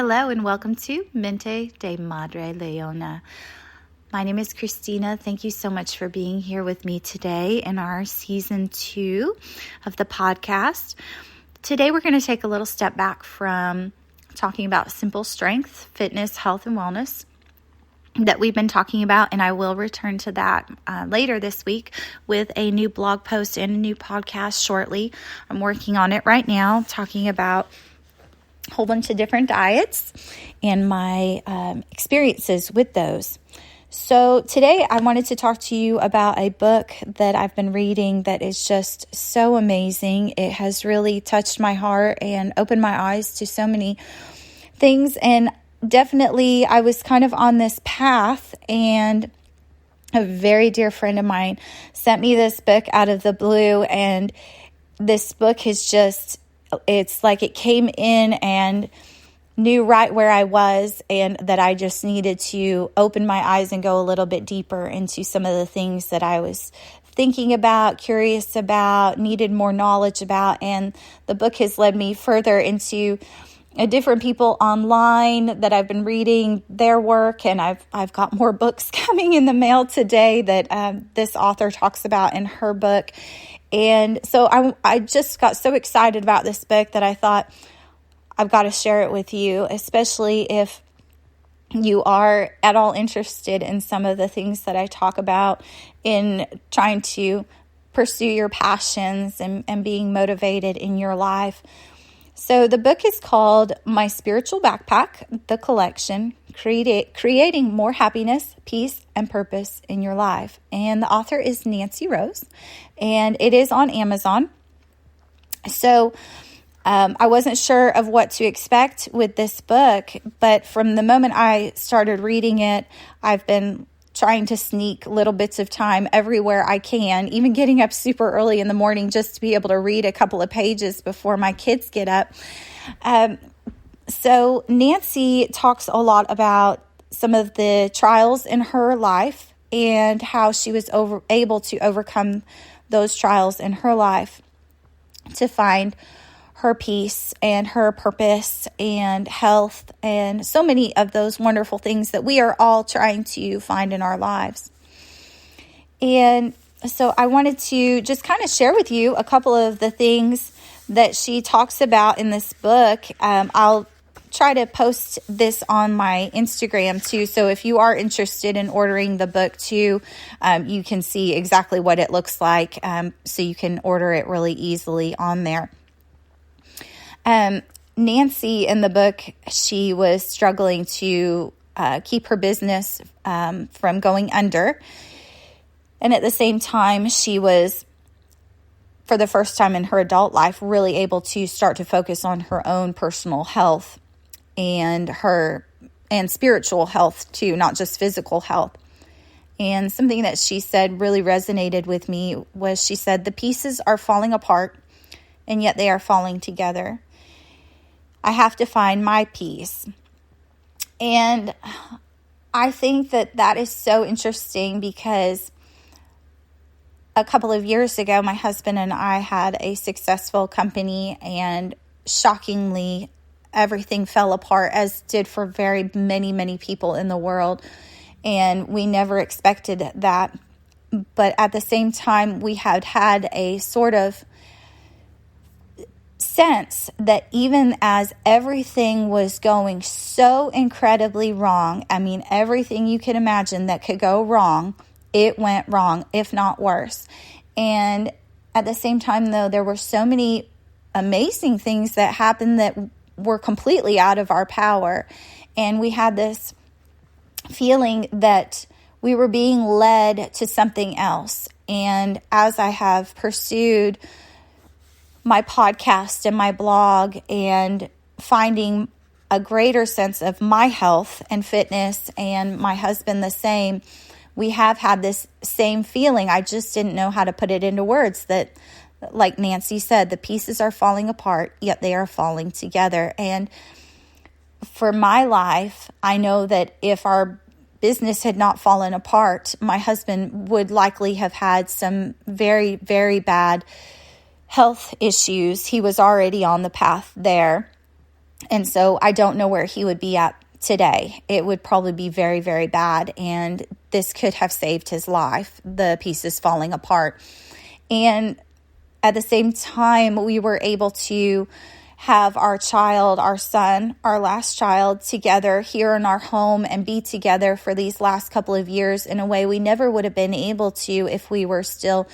Hello and welcome to Mente de Madre Leona. My name is Christina. Thank you so much for being here with me today in our season 2 of the podcast. Today we're going to take a little step back from talking about simple strength, fitness, health, and wellness that we've been talking about, and I will return to that later this week with a new blog post and a new podcast shortly. I'm working on it right now, talking about a whole bunch of different diets and my experiences with those. So today I wanted to talk to you about a book that I've been reading that is just so amazing. It has really touched my heart and opened my eyes to so many things, and definitely I was kind of on this path, and a very dear friend of mine sent me this book out of the blue, and this book is just, it's like it came in and knew right where I was, and that I just needed to open my eyes and go a little bit deeper into some of the things that I was thinking about, curious about, needed more knowledge about. And the book has led me further into different people online that I've been reading their work, and I've got more books coming in the mail today that this author talks about in her book. And so I just got so excited about this book that I thought I've got to share it with you, especially if you are at all interested in some of the things that I talk about in trying to pursue your passions and being motivated in your life. So the book is called My Spiritual Backpack, The Collection, Creating More Happiness, Peace, and Purpose in Your Life. And the author is Nancy Rose, and it is on Amazon. So I wasn't sure of what to expect with this book, but from the moment I started reading it, I've been trying to sneak little bits of time everywhere I can, even getting up super early in the morning just to be able to read a couple of pages before my kids get up. So Nancy talks a lot about some of the trials in her life and how she was able to overcome those trials in her life to find her peace and her purpose and health and so many of those wonderful things that we are all trying to find in our lives. And so I wanted to just kind of share with you a couple of the things that she talks about in this book. I'll try to post this on my Instagram too. So if you are interested in ordering the book too, you can see exactly what it looks like. So you can order it really easily on there. Nancy, in the book, she was struggling to keep her business from going under. And at the same time, she was, for the first time in her adult life, really able to start to focus on her own personal health and spiritual health too, not just physical health. And something that she said really resonated with me was, she said, "The pieces are falling apart, and yet they are falling together. I have to find my peace." And I think that is so interesting, because a couple of years ago, my husband and I had a successful company, and shockingly, everything fell apart, as did for very many, many people in the world. And we never expected that. But at the same time, we had a sort of sense that even as everything was going so incredibly wrong, I mean, everything you could imagine that could go wrong, it went wrong, if not worse. And at the same time, though, there were so many amazing things that happened that were completely out of our power. And we had this feeling that we were being led to something else. And as I have pursued my podcast and my blog and finding a greater sense of my health and fitness, and my husband the same, we have had this same feeling. I just didn't know how to put it into words, that, like Nancy said, the pieces are falling apart, yet they are falling together. And for my life, I know that if our business had not fallen apart, my husband would likely have had some very, very bad health issues. He was already on the path there. And so I don't know where he would be at today. It would probably be very, very bad. And this could have saved his life, the pieces falling apart. And at the same time, we were able to have our child, our son, our last child, together here in our home and be together for these last couple of years in a way we never would have been able to if we were still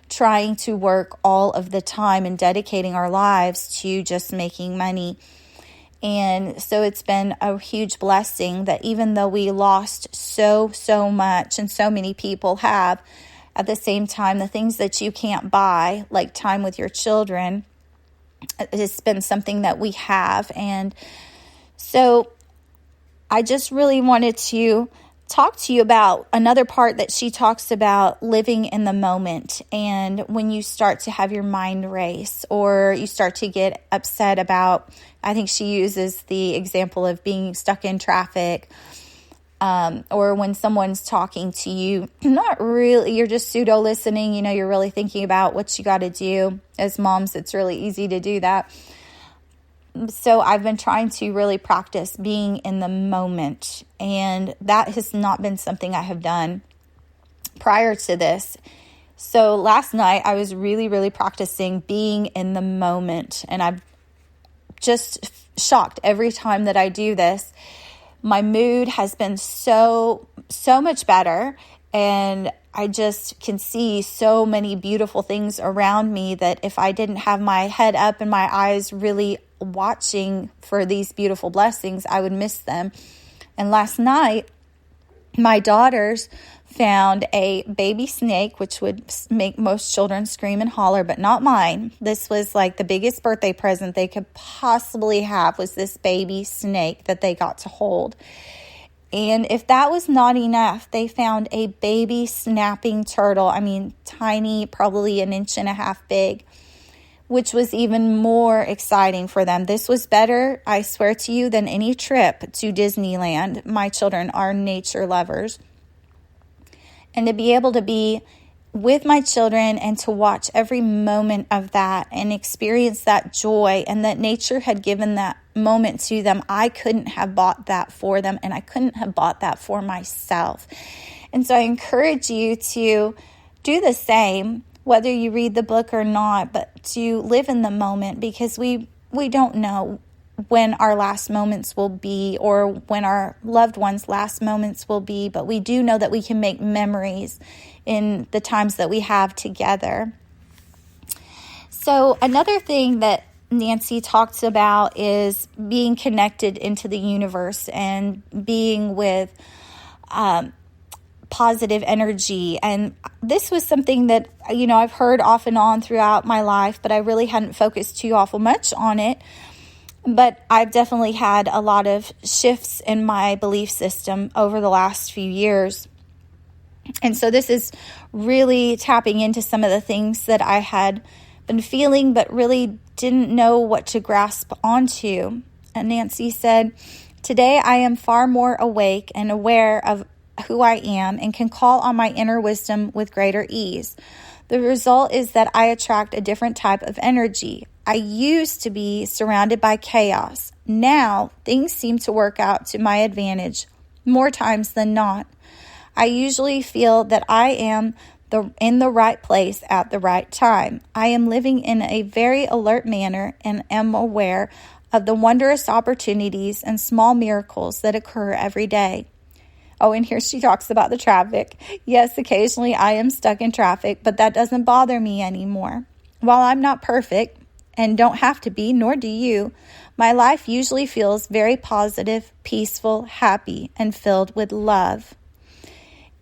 trying to work all of the time and dedicating our lives to just making money. And so it's been a huge blessing that even though we lost so much, and so many people have, at the same time, the things that you can't buy, like time with your children, it's been something that we have. And so I just really wanted to talk to you about another part that she talks about, living in the moment. And when you start to have your mind race, or you start to get upset about, I think she uses the example of being stuck in traffic, or when someone's talking to you, not really, you're just pseudo listening, you're really thinking about what you got to do. As moms, it's really easy to do that. So I've been trying to really practice being in the moment, and that has not been something I have done prior to this. So last night I was really practicing being in the moment, and I'm just shocked every time that I do this. My mood has been so much better, and I just can see so many beautiful things around me that if I didn't have my head up and my eyes really watching for these beautiful blessings, I would miss them. And last night, my daughters found a baby snake, which would make most children scream and holler, but not mine. This was like the biggest birthday present they could possibly have, was this baby snake that they got to hold. And if that was not enough, they found a baby snapping turtle. Tiny, probably 1.5 inches big, which was even more exciting for them. This was better, I swear to you, than any trip to Disneyland. My children are nature lovers. And to be able to be with my children and to watch every moment of that and experience that joy, and that nature had given that moment to them, I couldn't have bought that for them, and I couldn't have bought that for myself. And so I encourage you to do the same, whether you read the book or not, but to live in the moment, because we don't know when our last moments will be, or when our loved ones' last moments will be, but we do know that we can make memories in the times that we have together. So another thing that Nancy talks about is being connected into the universe and being with positive energy. And this was something that, I've heard off and on throughout my life, but I really hadn't focused too awful much on it. But I've definitely had a lot of shifts in my belief system over the last few years. And so this is really tapping into some of the things that I had been feeling, but really didn't know what to grasp onto. And Nancy said, "Today I am far more awake and aware of who I am, and can call on my inner wisdom with greater ease. The result is that I attract a different type of energy. I used to be surrounded by chaos. Now things seem to work out to my advantage more times than not. I usually feel that I am in the right place at the right time. I am living in a very alert manner and am aware of the wondrous opportunities and small miracles that occur every day." Oh, and here she talks about the traffic. "Yes, occasionally I am stuck in traffic, but that doesn't bother me anymore. While I'm not perfect, and don't have to be, nor do you, my life usually feels very positive, peaceful, happy, and filled with love."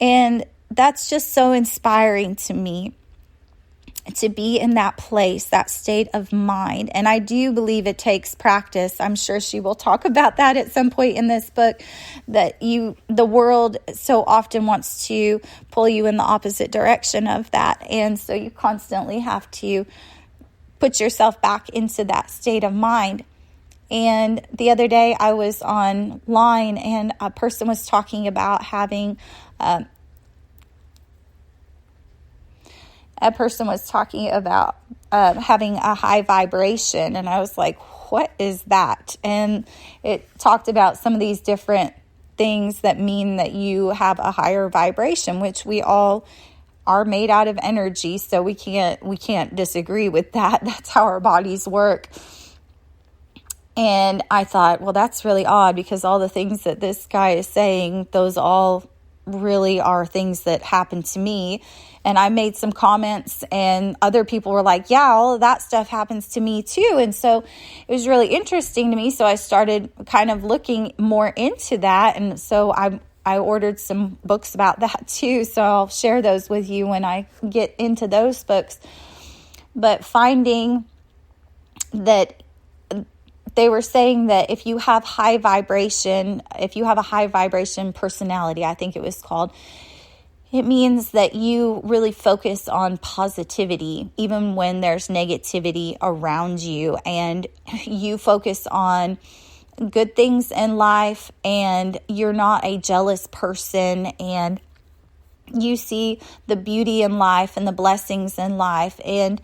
And that's just so inspiring to me, to be in that place, that state of mind. And I do believe it takes practice. I'm sure she will talk about that at some point in this book, that the world so often wants to pull you in the opposite direction of that. And so you constantly have to put yourself back into that state of mind. And the other day I was online, and a person was talking about having that person was talking about having a high vibration, and I was like, what is that? And it talked about some of these different things that mean that you have a higher vibration, which we all are made out of energy, so we can't disagree with that. That's how our bodies work. And I thought, well, that's really odd, because all the things that this guy is saying, those all really are things that happened to me. And I made some comments, and other people were like, yeah, all of that stuff happens to me too. And so it was really interesting to me. So I started kind of looking more into that. And so I ordered some books about that too. So I'll share those with you when I get into those books. But finding that they were saying that if you have a high vibration personality, I think it was called, it means that you really focus on positivity, even when there's negativity around you, and you focus on good things in life, and you're not a jealous person, and you see the beauty in life and the blessings in life. And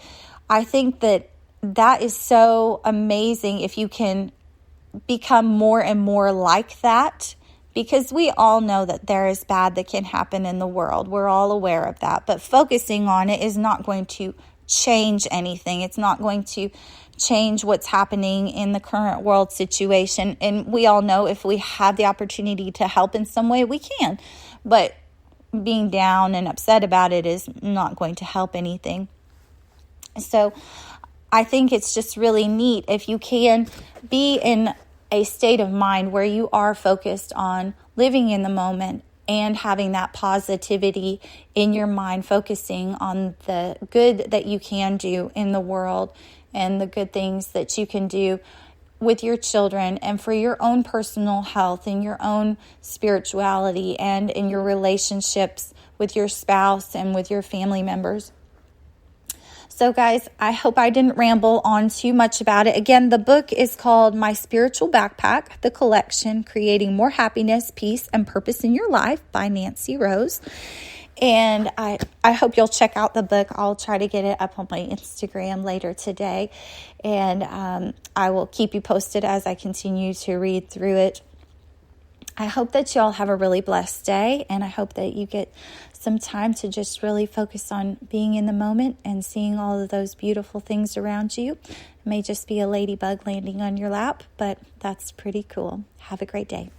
I think that is so amazing if you can become more and more like that, because we all know that there is bad that can happen in the world. We're all aware of that, but focusing on it is not going to change anything. It's not going to change what's happening in the current world situation. And we all know if we have the opportunity to help in some way, we can. But being down and upset about it is not going to help anything. So I think it's just really neat if you can be in a state of mind where you are focused on living in the moment and having that positivity in your mind, focusing on the good that you can do in the world and the good things that you can do with your children and for your own personal health and your own spirituality and in your relationships with your spouse and with your family members. So guys, I hope I didn't ramble on too much about it. Again, the book is called My Spiritual Backpack, The Collection, Creating More Happiness, Peace, and Purpose in Your Life by Nancy Rose. And I hope you'll check out the book. I'll try to get it up on my Instagram later today. And I will keep you posted as I continue to read through it. I hope that y'all have a really blessed day, and I hope that you get some time to just really focus on being in the moment and seeing all of those beautiful things around you. It may just be a ladybug landing on your lap, but that's pretty cool. Have a great day.